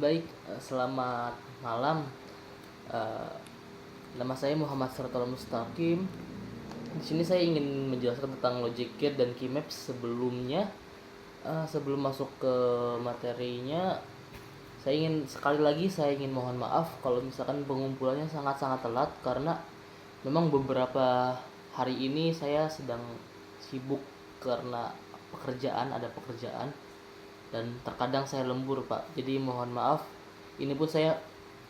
Baik, selamat malam. Eh, Nama saya Muhammad Siratal Mustaqim. Di sini saya ingin menjelaskan tentang logic gate dan key maps sebelumnya. Sebelum masuk ke materinya, saya ingin mohon maaf kalau misalkan pengumpulannya sangat-sangat telat karena memang beberapa hari ini saya sedang sibuk karena ada pekerjaan dan terkadang saya lembur, Pak. Jadi mohon maaf. Ini pun saya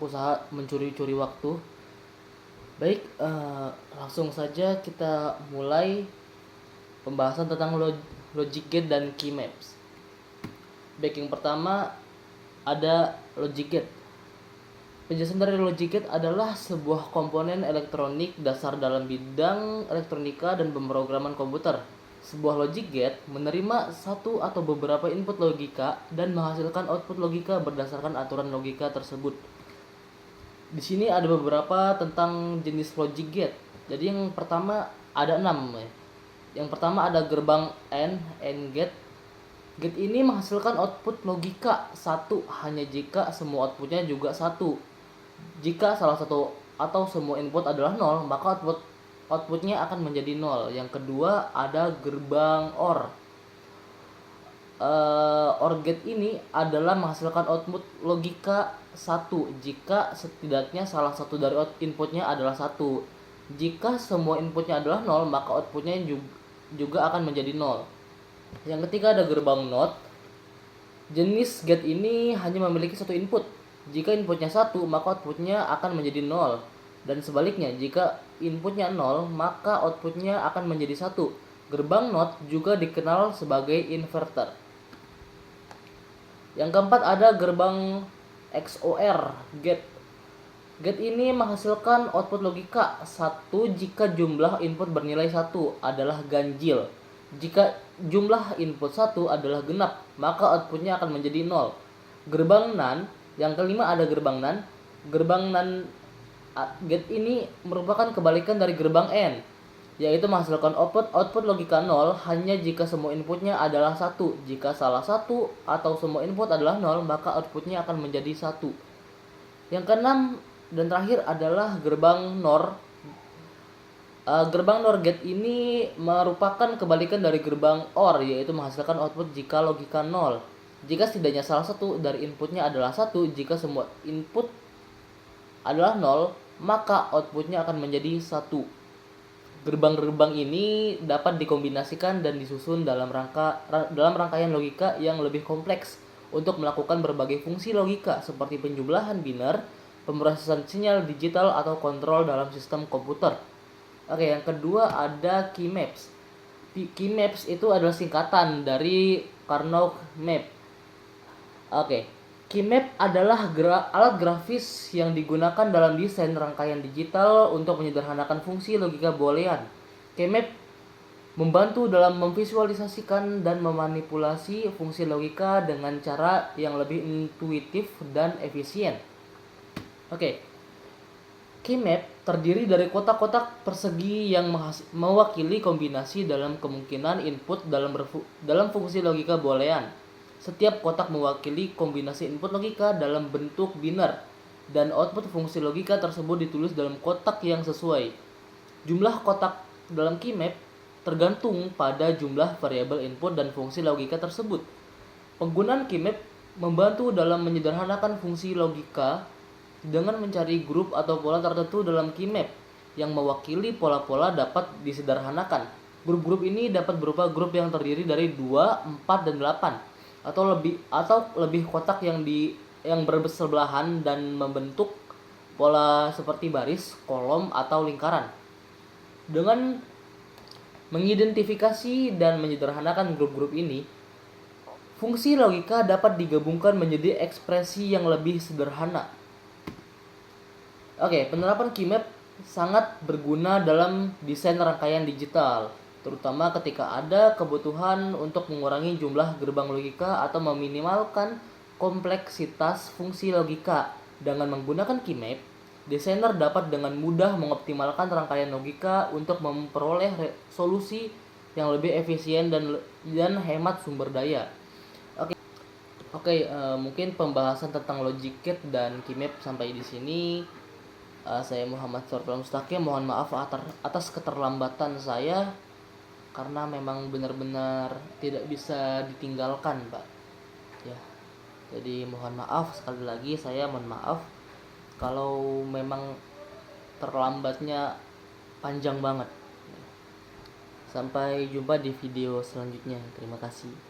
usaha mencuri-curi waktu. Baik, langsung saja kita mulai pembahasan tentang logic gate dan key maps. Baik, yang pertama ada logic gate. Penjelasan dari logic gate adalah sebuah komponen elektronik dasar dalam bidang elektronika dan pemrograman komputer. Sebuah logic gate menerima satu atau beberapa input logika dan menghasilkan output logika berdasarkan aturan logika tersebut. Di sini ada beberapa tentang jenis logic gate. Jadi yang pertama ada 6 ya. Yang pertama ada gerbang AND gate. Gate ini menghasilkan output logika 1 hanya jika semua outputnya juga 1. Jika salah satu atau semua input adalah 0, maka outputnya akan menjadi 0. Yang kedua ada gerbang OR. OR gate ini adalah menghasilkan output logika 1 jika setidaknya salah satu dari inputnya adalah 1. Jika semua inputnya adalah 0, maka outputnya juga akan menjadi 0. Yang ketiga ada gerbang NOT. Jenis gate ini hanya memiliki satu input. Jika inputnya 1, maka outputnya akan menjadi 0. Dan sebaliknya, jika inputnya 0, maka outputnya akan menjadi 1. Gerbang NOT juga dikenal sebagai inverter. Yang keempat ada gerbang XOR gate. Gate ini menghasilkan output logika 1 jika jumlah input bernilai 1 adalah ganjil. Jika jumlah input 1 adalah genap, maka outputnya akan menjadi 0. Gerbang NAND. Yang kelima ada gerbang NAND. Gerbang NAND gate ini merupakan kebalikan dari gerbang AND, yaitu menghasilkan output logika 0 hanya jika semua inputnya adalah 1. Jika salah satu atau semua input adalah 0, maka outputnya akan menjadi 1. Yang keenam dan terakhir adalah gerbang NOR. Gerbang NOR gate ini merupakan kebalikan dari gerbang OR, yaitu menghasilkan output jika logika 0. Jika setidaknya salah satu dari inputnya adalah 1, jika semua input adalah 0, maka outputnya akan menjadi 1. Gerbang-gerbang ini dapat dikombinasikan dan disusun dalam rangkaian logika yang lebih kompleks untuk melakukan berbagai fungsi logika seperti penjumlahan biner, pemrosesan sinyal digital atau kontrol dalam sistem komputer. Oke, yang kedua ada key maps. Key maps itu adalah singkatan dari Karnaugh map. Oke. Key map adalah alat grafis yang digunakan dalam desain rangkaian digital untuk menyederhanakan fungsi logika boolean. Key map membantu dalam memvisualisasikan dan memanipulasi fungsi logika dengan cara yang lebih intuitif dan efisien. Oke. Key map terdiri dari kotak-kotak persegi yang mewakili kombinasi dalam kemungkinan input dalam fungsi logika boolean. Setiap kotak mewakili kombinasi input logika dalam bentuk biner, dan output fungsi logika tersebut ditulis dalam kotak yang sesuai. Jumlah kotak dalam key map tergantung pada jumlah variabel input dan fungsi logika tersebut. Penggunaan key map membantu dalam menyederhanakan fungsi logika dengan mencari grup atau pola tertentu dalam key map yang mewakili pola-pola dapat disederhanakan. Grup-grup ini dapat berupa grup yang terdiri dari 2, 4, dan 8. Atau lebih kotak yang bersebelahan dan membentuk pola seperti baris, kolom, atau lingkaran. Dengan mengidentifikasi dan menyederhanakan grup-grup ini, fungsi logika dapat digabungkan menjadi ekspresi yang lebih sederhana. Oke, penerapan key map sangat berguna dalam desain rangkaian digital, terutama ketika ada kebutuhan untuk mengurangi jumlah gerbang logika atau meminimalkan kompleksitas fungsi logika. Dengan menggunakan key map, desainer dapat dengan mudah mengoptimalkan rangkaian logika untuk memperoleh solusi yang lebih efisien dan hemat sumber daya. Oke. Oke, mungkin pembahasan tentang logic gate dan Kimep sampai di sini. Saya Muhammad Sortul Mustaqim, mohon maaf atas keterlambatan saya karena memang benar-benar tidak bisa ditinggalkan, Pak. Ya, jadi mohon maaf sekali lagi, saya mohon maaf kalau memang terlambatnya panjang banget. Sampai jumpa di video selanjutnya. Terima kasih.